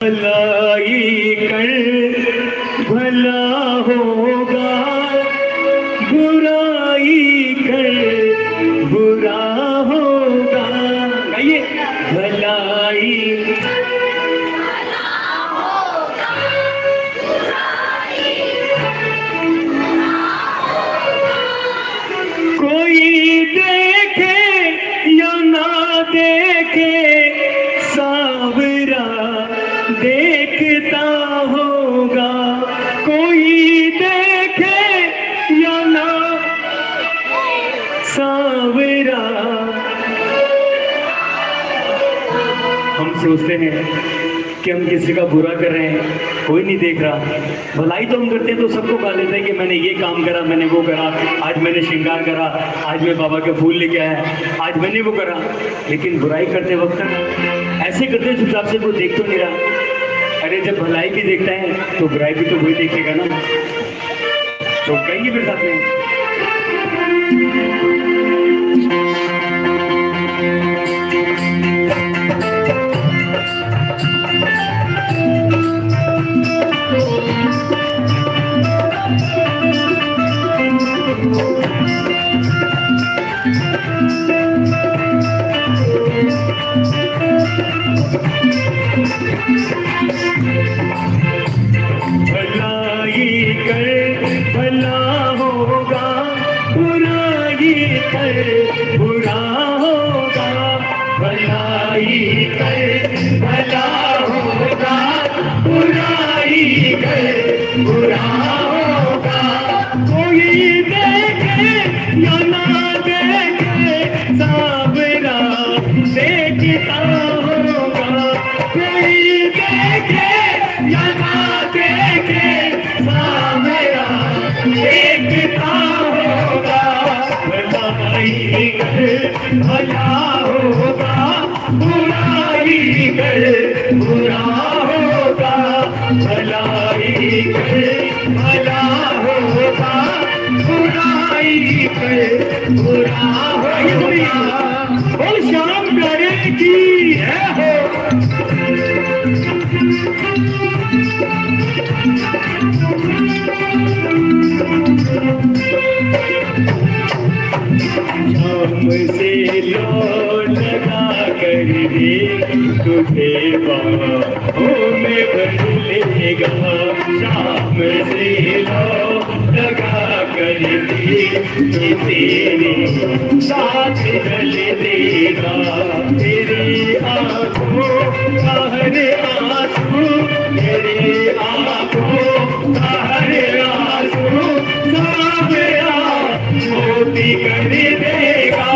भलाई कर भला होगा, बुराई कर बुरा होगा। ये भलाई कोई देखे या ना देखे, सावरा देखता होगा। कोई देखे या ना सावरा। हम सोचते हैं कि हम किसी का बुरा कर रहे हैं, कोई नहीं देख रहा। भलाई तो हम करते हैं तो सबको कहा लेते हैं कि मैंने ये काम करा, मैंने वो करा, आज मैंने श्रृंगार करा, आज मैं बाबा के फूल लेके आया, आज मैंने वो करा। लेकिन बुराई करते वक्त ऐसे करते चुपचाप से वो देख तो नहीं रहा। अरे जब भलाई भी देखता है तो बुराई भी तो वही देखेगा ना। तो कहेंगे फिर साथ में भलाई कर भला होगा, बुराई कर बुरा होगा। भलाई कर भला होगा, बुराई कर बुरा होगा। कोई देखे या ना देखे, सावरा देखता होगा। कोई देखे या ना देखे, सावरा देखता होगा। भलाई कर भला होगा, बुराई कर बुरा होगा। भलाई कर भला होगा, बुराई कर बुरा होगा। और शाम करेगी है हो। शाम से लो लगा कर दे, तुझे बाहों में भर लेगा। शाम से लो लगा कर दे, तो तेरे साथ चल देगा। तेरी आंखों का हर आंसू, तेरी आंखों का हर आंसू सावरा मोती कर देगा।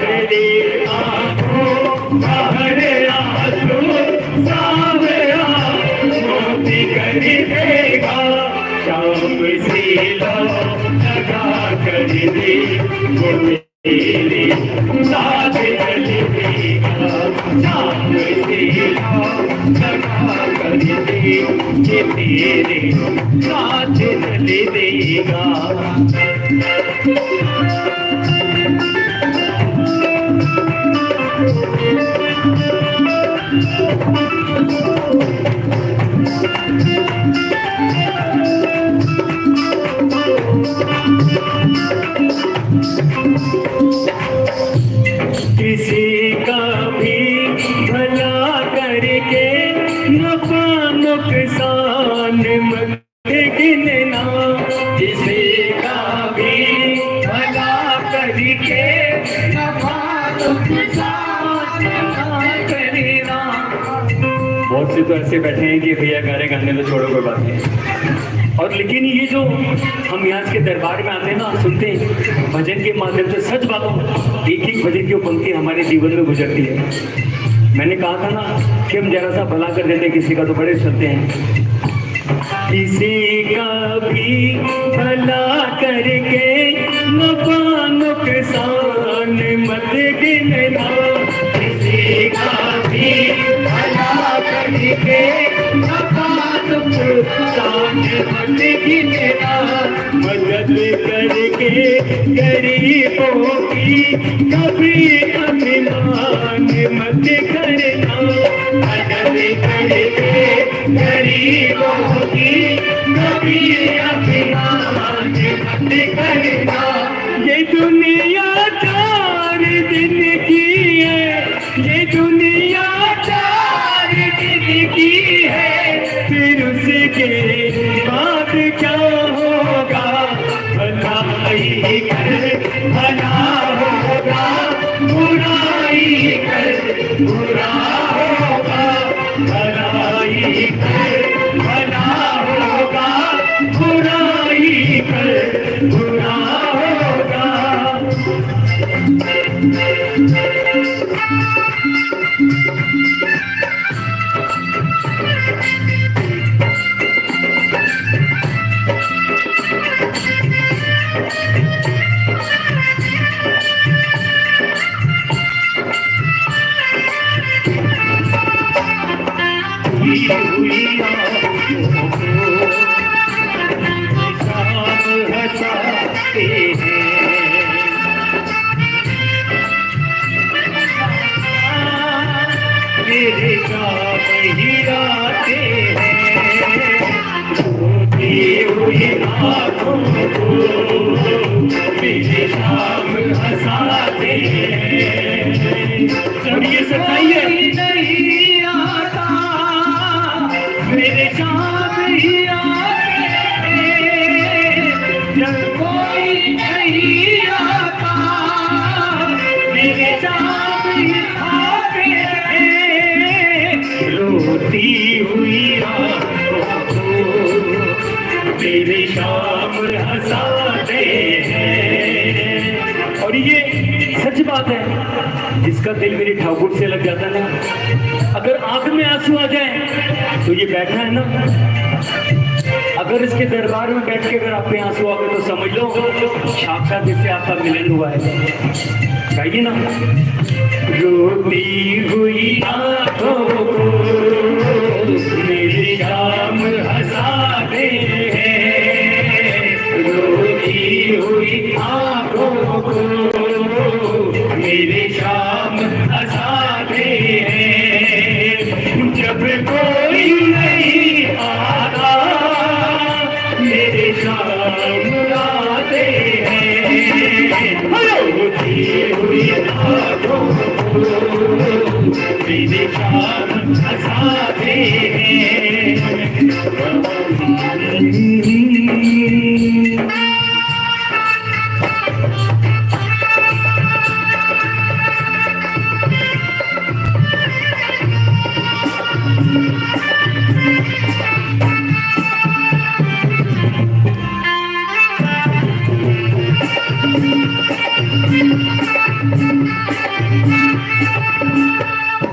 तेरी आंखों का हर आंसू सावरा मोती कर देगा। शाम से लो लगा कर दे, वो तेरे साथ चल देगा। शाम से लो लगा कर दे, ये तेरे साथ चल देगा। किसी का भी भला करके नफा नुकसान मत गिनना। किसी का भी भला करके नफा नुकसान मत करना। बहुत से तो ऐसे बैठे हैं कि भैया गाने तो छोड़ो, कोई बात नहीं। और लेकिन ये जो हम यहाँ के दरबार में आते हैं ना, सुनते हैं भजन के माध्यम से, सच बातों एक एक भजन की पंक्ति हमारे जीवन में गुजरती है। मैंने कहा था ना कि हम जरा सा भला कर देते हैं किसी का तो बड़े चलते हैं। किसी का भी भला करके नफा नुकसान मत गिनना। किसी का भी भला करके नफा नुकसान मत गिनना। मदद करके गरीबों की कभी अभिमान मत करना। मदद करके गरीबों की कभी अभिमान मत करना। ये दुनिया 4 दिन की है, ये दुनिया 4 दिन की है, फिर उसके बाद क्या होगा। भलाई कर भला होगा, बुराई कर बुरा होगा। भलाई कर भला होगा, बुराई कर बुरा होगा। मेरे काम ही आते हैं, रोती हुई आँखों को मेरे शाम हंसाते हैं। जब ये सच्चाई है नहीं आता, मेरे शाम ही आते हैं। जब कोई नहीं आता, मेरे शाम ही आते हैं। रोती हुई आँखों को मेरे शाम हंसाते हैं। और ये सच बात है, जिसका दिल मेरे ठाकुर से लग जाता है ना, अगर आंख में आंसू आ जाए तो ये बैठा है ना, अगर इसके दरबार में बैठ के अगर आप पे आंसू आ गए तो समझ लो साक्षात इससे आपका मिलन हुआ है। गाइए ना। रोती हुई आंखों को मेरे शाम हंसाते हैं, रोती हुई आंखों को मेरे शाम हंसाते हैं। जब कोई नहीं आता, मेरे शाम आते हैं। रोती हुई आंखों को मेरे शाम हंसाते हैं।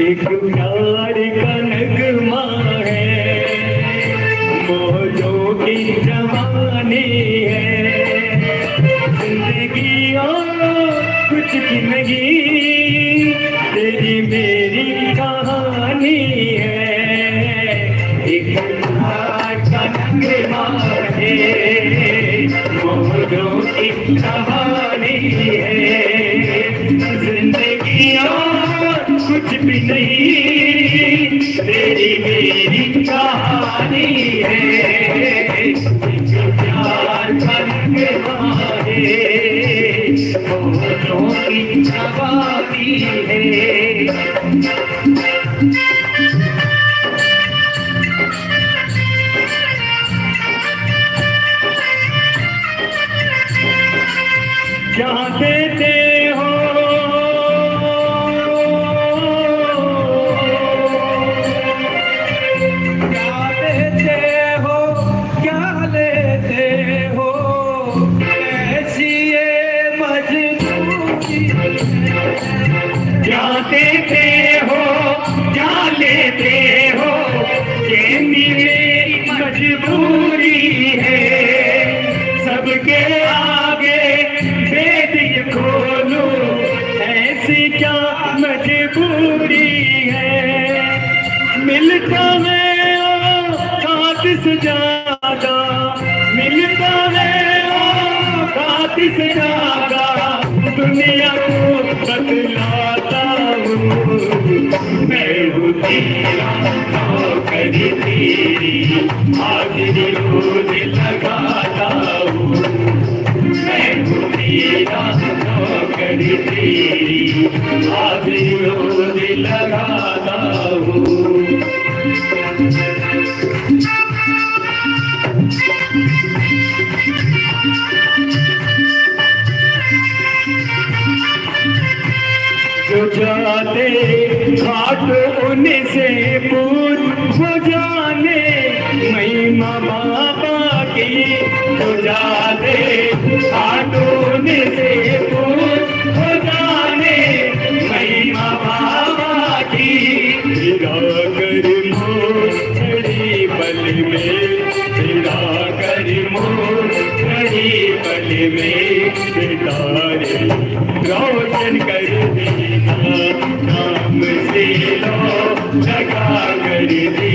एक प्यार का नगमा है, मौजों की जवानी है। जिंदगी और कुछ भी नहीं, तेरी मेरी कहानी है। एक प्यार का नगमा है, मौजों की जवानी है। जिंदगी और कुछ भी नहीं, तेरी मेरी कहानी है। प्यार करने वाले बहुतों की जवानी है। क्या देते हो देते हो, क्या लेते हो, ये मेरी मजबूरी है। सबके आगे वेद ये खोलो, ऐसी क्या मजबूरी है। मिलता है औकात से ज्यादा, मिलता है औकात से ज्यादा, दुनिया को बदलाता हूँ मैं हूँ तेरा नौकर करी तेरी हाजिरी रोज लगाता हूँ मैं मेरा नौकरी तेरी हाजिरी रोज लगाता हूँ जो जाते घाट उनसे पूछ वो जाने महिमा बाबा की जो जाते घाट उनसे पूछ वो जाने महिमा बाबा की तेरा कर मोर छड़ी पल में तेरा कर मोर छड़ी पल में सितारे रोशन कर देगा नाम से लो लगा कर दे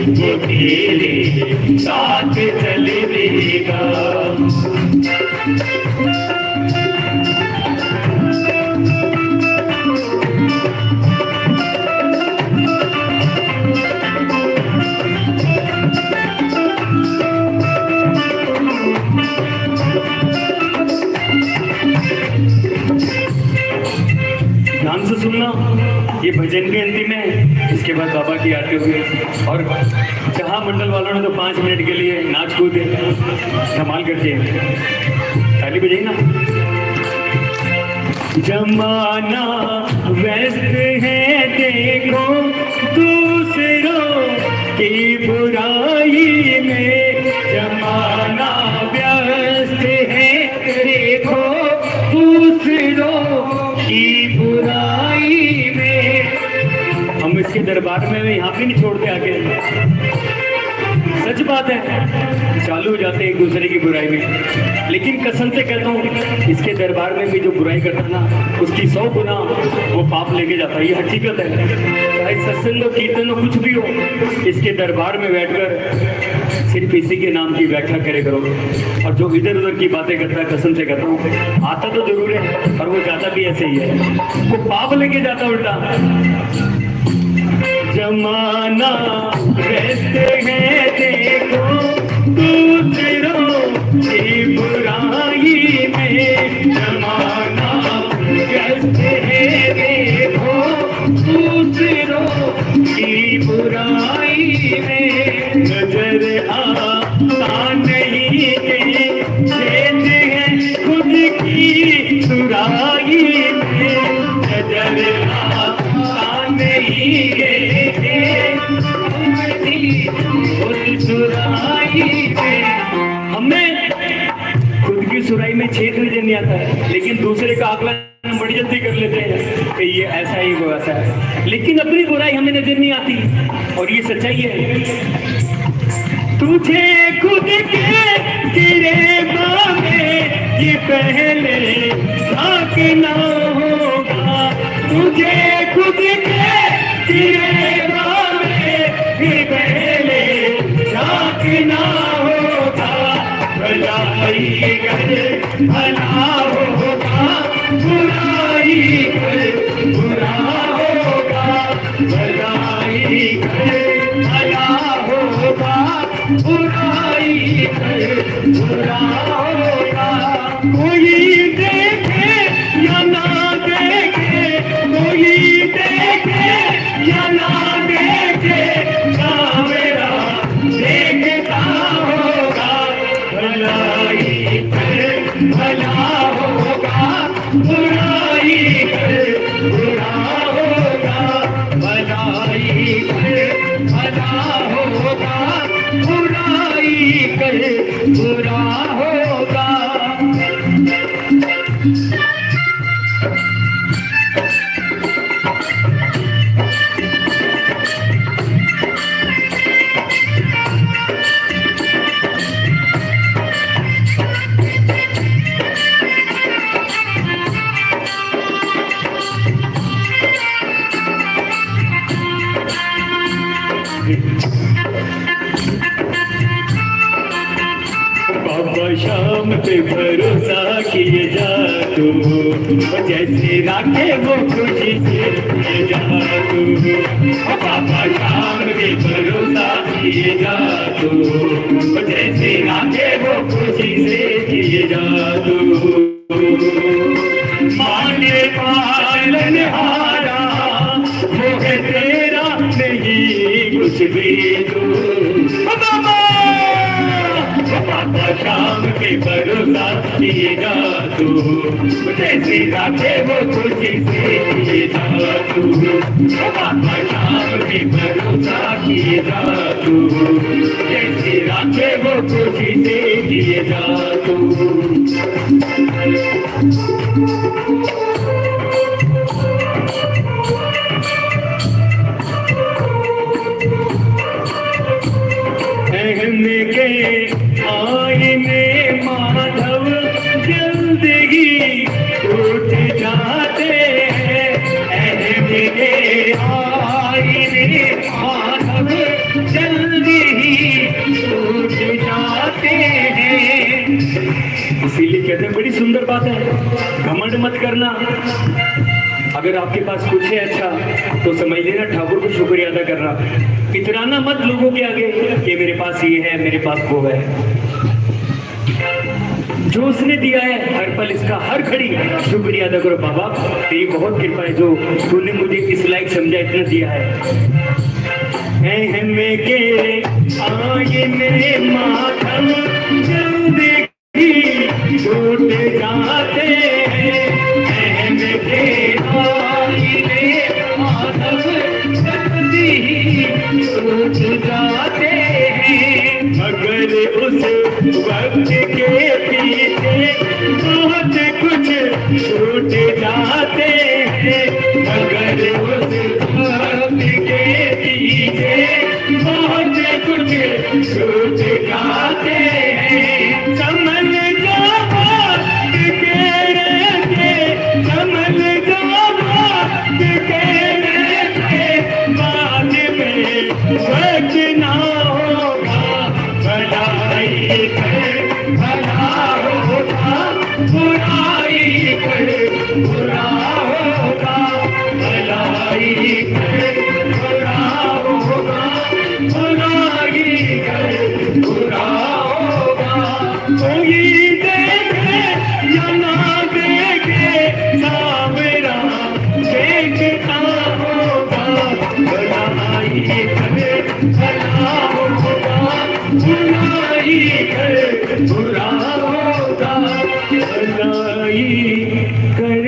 वो तेरे साथ चल देगा ध्यान से सुनना, ये भजन भी अंतिम है, इसके बाद बाबा की आरती होगी और जहां मंडल वालों ने तो 5 मिनट के लिए नाच कूद धमाल करते हैं, ताली बजाई ना। जमाना व्यस्त है देखो दूसरों की बुराई में, जमाना व्यस्त है देखो दूसरों की बुराई में। हम इसके दरबार में यहाँ भी नहीं छोड़ते आगे, सच बात है, चालू हो जाते हैं एक दूसरे की बुराई में, लेकिन कसम से कहता हूँ इसके दरबार में भी जो बुराई करता ना उसकी 100 गुना वो पाप लेके जाता है, ये हकीकत है। चाहे सत्संग हो कीर्तन हो कुछ भी हो, इसके दरबार में बैठकर सिर्फ इसी के नाम की व्याख्या करे करो, और जो इधर उधर की बातें करता है कसम से कहता हूँ आता तो जरूर है और वो जाता भी ऐसे ही है, वो पाप लेके जाता उल्टा। जमाना व्यस्त है देखो दूसरों की बुराई में, जमाना व्यस्त है देखो दूसरों की बुराई में। नजर आता नहीं कहीं चेत है खुद की सुराई में, नजर आता नहीं हमें खुद की सुराई में छेद नजर नहीं आता है, लेकिन दूसरे का आकलन बड़ी जल्दी कर लेते हैं कि ये ऐसा ही वो ऐसा है, लेकिन अपनी बुराई हमें नजर नहीं आती और ये सच्चाई है। तुझे खुद के गिरेबान में ये पहले झांकना होगा, तुझे खुद के गिरेबान में ये पहले झांकना होगा। भलाई कर भला होगा, बुराई कर बुरा होगा, भलाई कर भला होगा, बुराई कर बुरा होगा। कोई देखे या ना देखे, कोई देखे या ना देखे, मेरा देखता होगा। भलाई कर भला होगा, बुराई कर बुरा होगा, भलाई कर भला होगा, बुराई कर बुरा होगा। बाबा शाम पे भरोसा किए जा जादू, जैसे राखे वो खुशी से ये जादू, बाबा शाम के भरोसा ये जादू, जैसे राखे वो खुशी से ये जादू, माने पालन हारा वो है तेरा नहीं कुछ भी तू, बाबा शाम के भरोसा ये जादू, जैसे राखे वो खुशी से ये जादू, बाबा शाम के भरोसा ये जादू, जैसे राखे वो खुशी से ये जादू। आईने माधव जल्दी टूट जाते हैं, मेरे आईने माधव जल्दी टूट जाते हैं। इसीलिए कहते हैं बड़ी सुंदर बात है, घमंड मत करना। अगर आपके पास कुछ है अच्छा तो समझ लेना ठाकुर को शुक्रिया अदा करना, इतराना मत लोगों के आगे कि मेरे पास ये है मेरे पास वो है। जो उसने दिया है हर पल इसका हर घड़ी शुक्रिया अदा करो। बाबा तेरी बहुत कृपा है जो तूने मुझे इस लायक समझा, इतना दिया है। में के आए मेरे माधव जल्दी टूट जाते हैं, टूट जाते हैं। मगर उस वक्त के पीछे बहुत कुछ छूट जाते हैं, मगर उस वक्त के पीछे बहुत कुछ छूट जाते हैं। समझ जाओ बात के रहते, समझ जाओ बात के रहते, बाद में वक्त ना होगा भलाई कर भला होगा, बुराई कर बुरा होगा, भलाई कर बुरा होगा, बुराई कर बुरा होगा। कोई देखे या ना देखे सावरा देखता होगा, भलाई कर भला होगा, बुराई कर बुरा होगा, भलाई कर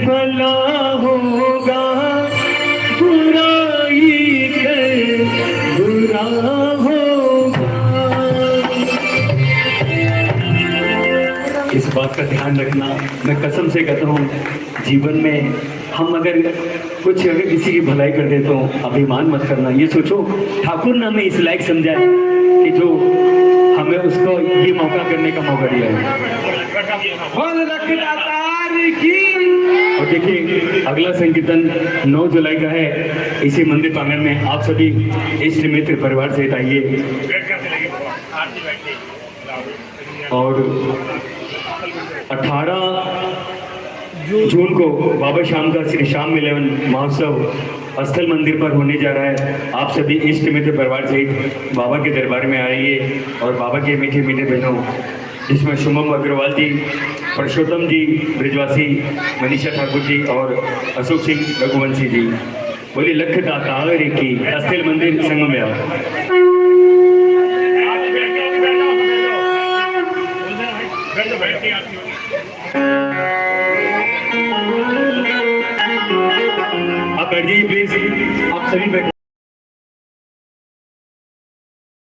भला होगा, बुराई कर बुरा होगा। इस बात का ध्यान रखना, मैं कसम से कहता हूँ जीवन में हम अगर किसी की भलाई कर दे तो अभिमान मत करना। ये सोचो ठाकुर ने हमें इस लायक समझा है कि जो हमें उसको ये मौका करने का मौका दिया है। और देखिए अगला संकीर्तन 9 जुलाई का है इसी मंदिर प्रांगण में। आप सभी इष्ट मित्र परिवार सहित आइए। और 18 जून को बाबा श्याम का श्री श्याम मिलन महोत्सव स्थल मंदिर पर होने जा रहा है। आप सभी इष्ट मित्र परिवार सहित बाबा के दरबार में आइए और बाबा के मीठे मीठे बहनों जिसमें शुभम अग्रवाल जी, परशोत्तम जी ब्रिजवासी, मनीषा ठाकुर जी और अशोक सिंह रघुवंशी जी। बोलिए लख दातार की स्थल मंदिर संगम में आओ। आप बैठ जाइए प्लीज, आप सभी बैठ